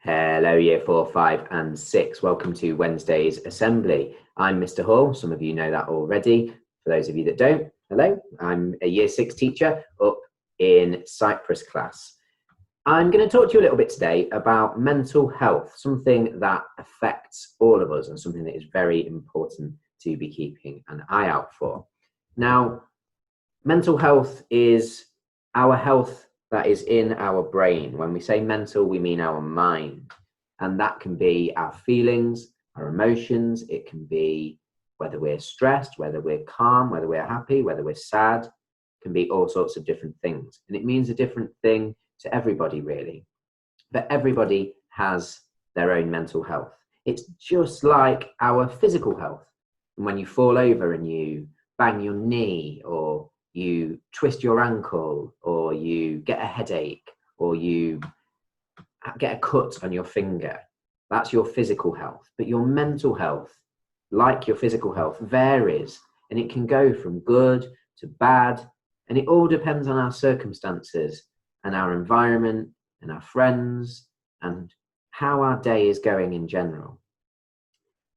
Hello, year 4, 5 and 6. Welcome to Wednesday's assembly. I'm Mr. Hall. Some of you know that already. For those of you that don't, hello. I'm a year 6 teacher up in Cyprus class. I'm going to talk to you a little bit today about mental health, something that affects all of us and something that is very important to be keeping an eye out for. Now, mental health is our health that is in our brain. When we say mental, we mean our mind. And that can be our feelings, our emotions. It can be whether we're stressed, whether we're calm, whether we're happy, whether we're sad. It can be all sorts of different things. And it means a different thing to everybody, really. But everybody has their own mental health. It's just like our physical health. And when you fall over and you bang your knee, or you twist your ankle, or you get a headache, or you get a cut on your finger, that's your physical health. But your mental health, like your physical health, varies, and it can go from good to bad, and it all depends on our circumstances and our environment and our friends and how our day is going in general.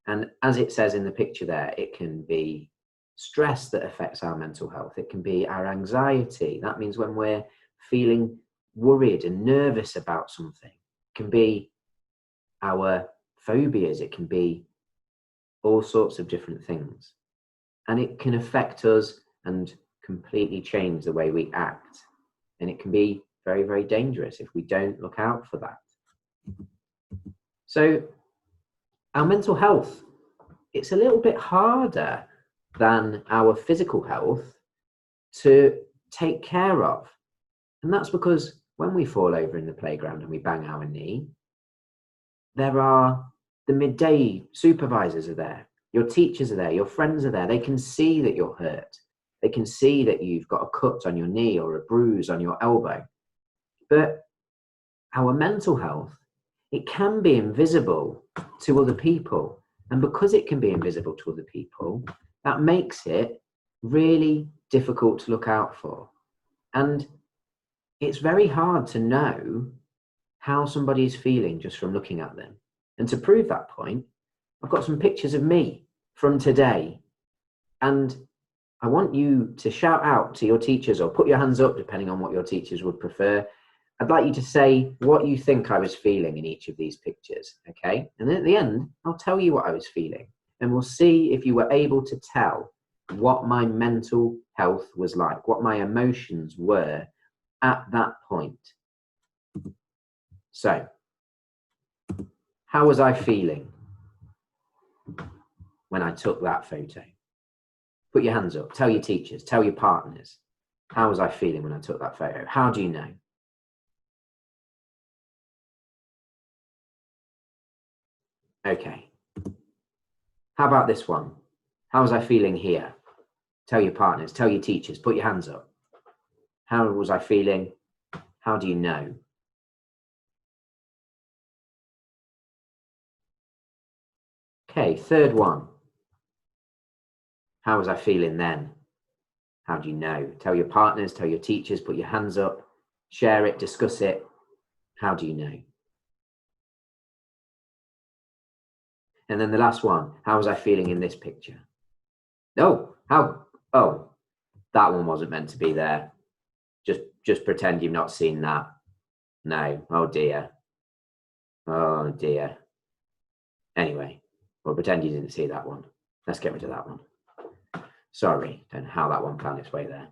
And as it says in the picture there, it can be stress that affects our mental health. It can be our anxiety. That means when we're feeling worried and nervous about something. It can be our phobias. It can be all sorts of different things. And it can affect us and completely change the way we act. And it can be very, very dangerous if we don't look out for that. So our mental health, it's a little bit harder than our physical health to take care of. And that's because when we fall over in the playground and we bang our knee, there are the midday supervisors are there, your teachers are there, your friends are there. They can see that you're hurt. They can see that you've got a cut on your knee or a bruise on your elbow. But our mental health, it can be invisible to other people. And because it can be invisible to other people, that makes it really difficult to look out for. And it's very hard to know how somebody is feeling just from looking at them. And to prove that point, I've got some pictures of me from today. And I want you to shout out to your teachers or put your hands up, depending on what your teachers would prefer. I'd like you to say what you think I was feeling in each of these pictures, okay? And then at the end, I'll tell you what I was feeling. And we'll see if you were able to tell what my mental health was like, what my emotions were at that point. So, how was I feeling when I took that photo? Put your hands up, tell your teachers, tell your partners. How was I feeling when I took that photo? How do you know? Okay. How about this one? How was I feeling here? Tell your partners, tell your teachers, put your hands up. How was I feeling? How do you know? Okay, third one. How was I feeling then? How do you know? Tell your partners, tell your teachers, put your hands up, share it, discuss it. How do you know? And then the last one, how was I feeling in this picture? Oh, that one wasn't meant to be there. Just pretend you've not seen that. No, oh dear. Oh dear. Anyway, we'll pretend you didn't see that one. Let's get rid of that one. Sorry, don't know how that one found its way there.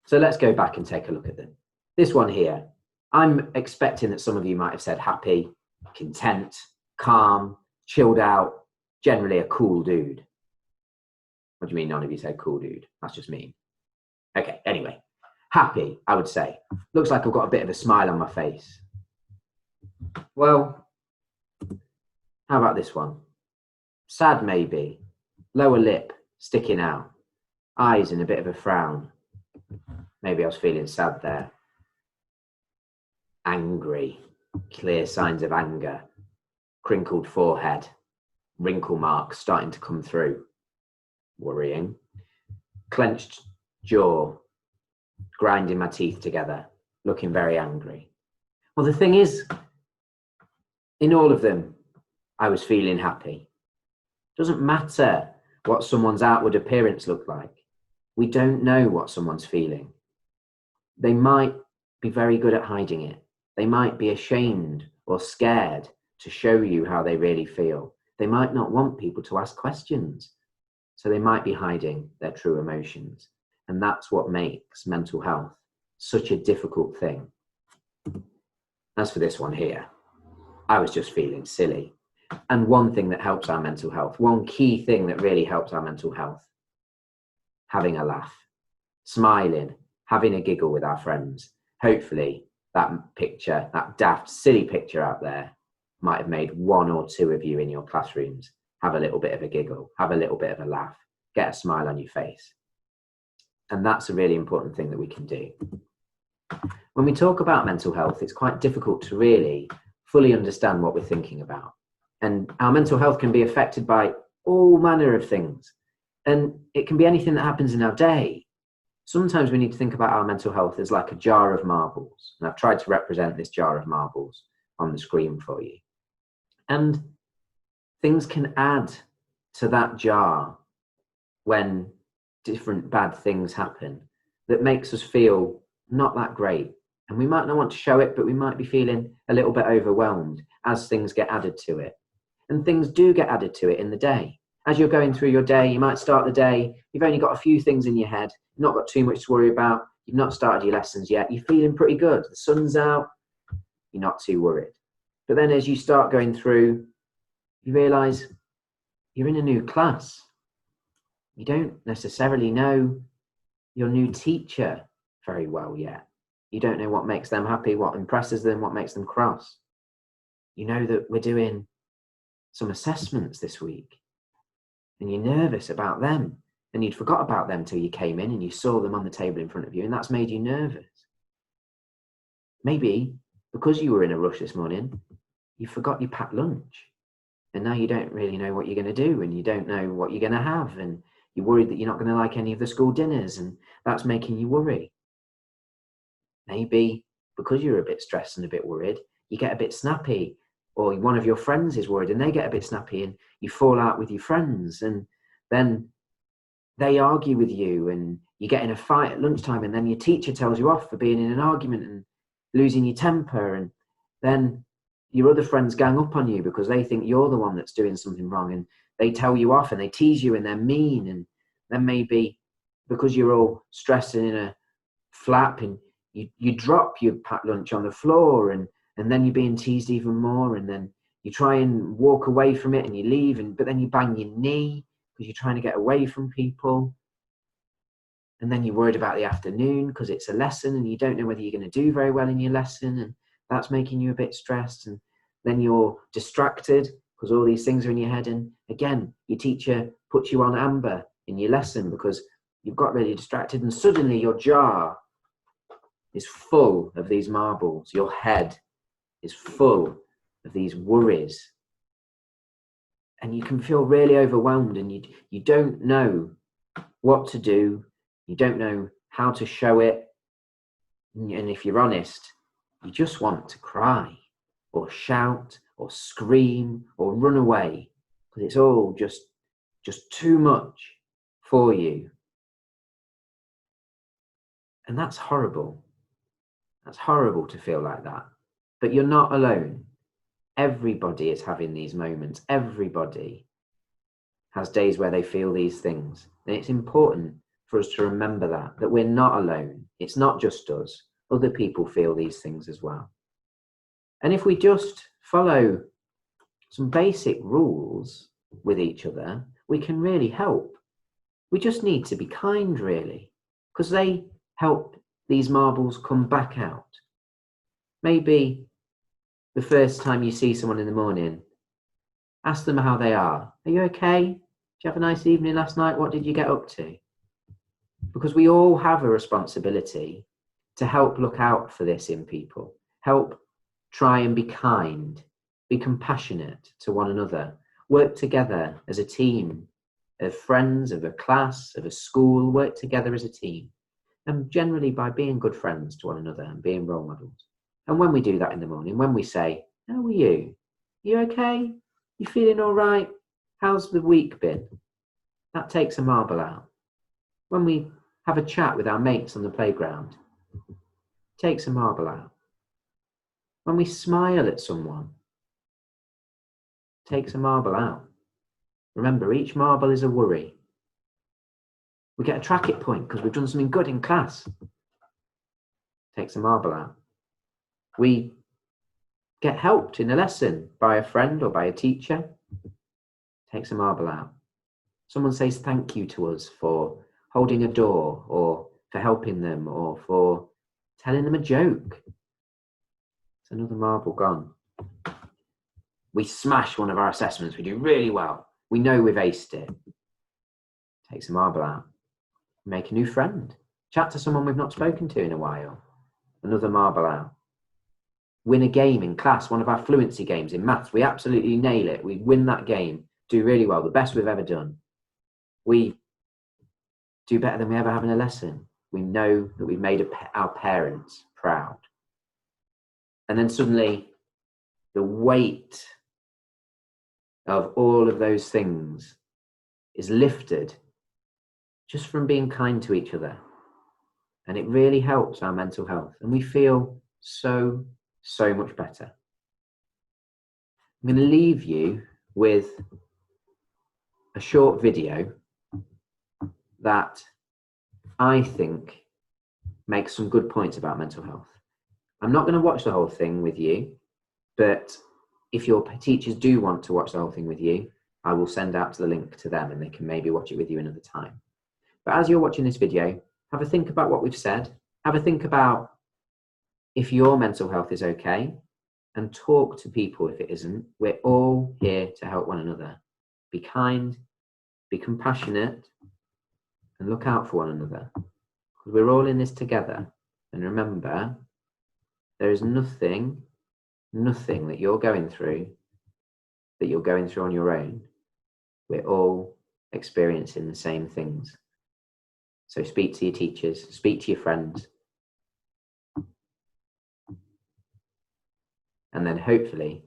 So let's go back and take a look at them. This one here, I'm expecting that some of you might have said happy, content, calm, chilled out, generally a cool dude. What do you mean none of you said cool dude? That's just me. Okay, anyway, happy, I would say. Looks like I've got a bit of a smile on my face. Well, how about this one? Sad maybe, lower lip sticking out, eyes in a bit of a frown. Maybe I was feeling sad there. Angry, clear signs of anger, crinkled forehead, wrinkle marks starting to come through. Worrying. Clenched jaw, grinding my teeth together, looking very angry. Well, the thing is, In all of them, I was feeling happy. Doesn't matter what someone's outward appearance looked like. We don't know what someone's feeling. They might be very good at hiding it. They might be ashamed or scared to show you how they really feel. They might not want people to ask questions. So they might be hiding their true emotions. And that's what makes mental health such a difficult thing. As for this one here, I was just feeling silly. And one thing that helps our mental health, one key thing that really helps our mental health, having a laugh, smiling, having a giggle with our friends. Hopefully that picture, that daft, silly picture out there might have made one or two of you in your classrooms have a little bit of a giggle, have a little bit of a laugh, get a smile on your face. And that's a really important thing that we can do. When we talk about mental health, it's quite difficult to really fully understand what we're thinking about. And our mental health can be affected by all manner of things. And it can be anything that happens in our day. Sometimes we need to think about our mental health as like a jar of marbles. And I've tried to represent this jar of marbles on the screen for you. And things can add to that jar when different bad things happen that makes us feel not that great. And we might not want to show it, but we might be feeling a little bit overwhelmed as things get added to it. And things do get added to it in the day. As you're going through your day, you might start the day, you've only got a few things in your head, you've not got too much to worry about, you've not started your lessons yet, you're feeling pretty good, the sun's out, you're not too worried. But then as you start going through, you realise you're in a new class. You don't necessarily know your new teacher very well yet. You don't know what makes them happy, what impresses them, what makes them cross. You know that we're doing some assessments this week and you're nervous about them and you'd forgot about them till you came in and you saw them on the table in front of you and that's made you nervous. Maybe because you were in a rush this morning, you forgot your packed lunch and now you don't really know what you're going to do and you don't know what you're going to have and you're worried that you're not going to like any of the school dinners and that's making you worry. Maybe because you're a bit stressed and a bit worried, you get a bit snappy, or one of your friends is worried and they get a bit snappy and you fall out with your friends and then they argue with you and you get in a fight at lunchtime and then your teacher tells you off for being in an argument and losing your temper and then your other friends gang up on you because they think you're the one that's doing something wrong and they tell you off and they tease you and they're mean and then maybe because you're all stressed and in a flap and you drop your packed lunch on the floor and then you're being teased even more and then you try and walk away from it and you leave but then you bang your knee because you're trying to get away from people and then you're worried about the afternoon because it's a lesson and you don't know whether you're going to do very well in your lesson and that's making you a bit stressed and then you're distracted because all these things are in your head and again your teacher puts you on amber in your lesson because you've got really distracted and suddenly your jar is full of these marbles. Your head is full of these worries. And you can feel really overwhelmed and you don't know what to do. You don't know how to show it. And if you're honest, you just want to cry or shout or scream or run away because it's all just too much for you. And that's horrible. That's horrible to feel like that. But you're not alone. Everybody is having these moments. Everybody has days where they feel these things. And it's important for us to remember that we're not alone. It's not just us. Other people feel these things as well. And if we just follow some basic rules with each other, we can really help. We just need to be kind, really, because they help these marbles come back out. Maybe the first time you see someone in the morning, ask them how they are. Are you okay? Did you have a nice evening last night? What did you get up to? Because we all have a responsibility to help look out for this in people. Help try and be kind, be compassionate to one another, work together as a team of friends, of a class, of a school, work together as a team. And generally by being good friends to one another and being role models. And when we do that in the morning, when we say, how are you? You okay? You feeling all right? How's the week been? That takes a marble out. When we have a chat with our mates on the playground, takes a marble out. When we smile at someone, takes a marble out. Remember, each marble is a worry. We get a track it point because we've done something good in class. Takes a marble out. We get helped in a lesson by a friend or by a teacher. Takes a marble out. Someone says thank you to us for holding a door or for helping them or for telling them a joke. It's another marble gone. We smash one of our assessments. We do really well. We know we've aced it. Takes a marble out. Make a new friend. Chat to someone we've not spoken to in a while. Another marble out. Win a game in class, one of our fluency games in maths. We absolutely nail it. We win that game, do really well, the best we've ever done. We do better than we ever have in a lesson. We know that we've made our parents proud. And then suddenly the weight of all of those things is lifted just from being kind to each other. And it really helps our mental health. And we feel so much better. I'm going to leave you with a short video that I think makes some good points about mental health. I'm not going to watch the whole thing with you, but if your teachers do want to watch the whole thing with you, I will send out the link to them and they can maybe watch it with you another time. But as you're watching this video, have a think about what we've said. Have a think about if your mental health is okay, and talk to people if it isn't. We're all here to help one another. Be kind, be compassionate, and look out for one another. Because we're all in this together. And remember, there is nothing that you're going through on your own. We're all experiencing the same things. So speak to your teachers, speak to your friends, and then hopefully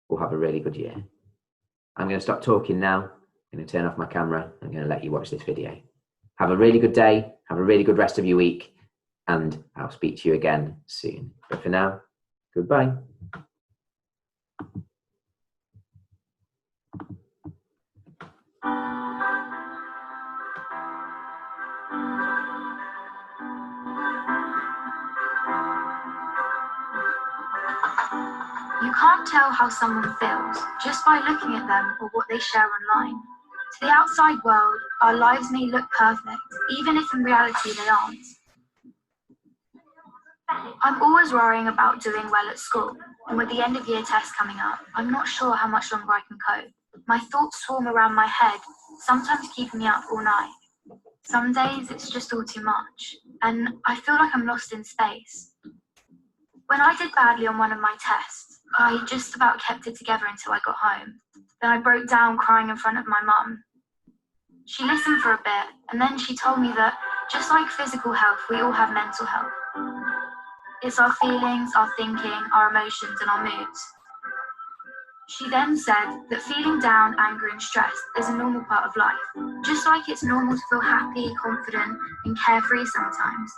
we'll have a really good year. I'm going to stop talking now. I'm going to turn off my camera. I'm going to let you watch this video. Have a really good day. Have a really good rest of your week. And I'll speak to you again soon. But for now, goodbye. You can't tell how someone feels just by looking at them or what they share online. To the outside world, our lives may look perfect, even if in reality they aren't. I'm always worrying about doing well at school, and with the end of year test coming up, I'm not sure how much longer I can cope. My thoughts swarm around my head, sometimes keeping me up all night. Some days it's just all too much, and I feel like I'm lost in space. When I did badly on one of my tests, I just about kept it together until I got home. Then I broke down crying in front of my mum. She listened for a bit, and then she told me that just like physical health, we all have mental health. It's our feelings, our thinking, our emotions, and our moods. She then said that feeling down, angry, and stressed is a normal part of life, just like it's normal to feel happy, confident, and carefree sometimes.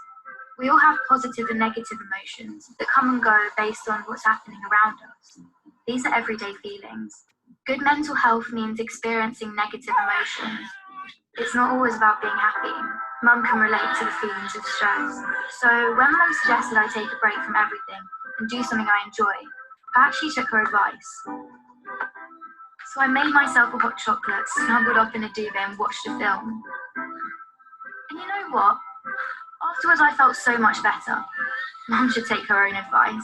We all have positive and negative emotions that come and go based on what's happening around us. These are everyday feelings. Good mental health means experiencing negative emotions. It's not always about being happy. Mum can relate to the feelings of stress. So when Mum suggested I take a break from everything and do something I enjoy, I actually took her advice. So I made myself a hot chocolate, snuggled up in a duvet and watched a film. And you know what? Afterwards I felt so much better. Mum should take her own advice.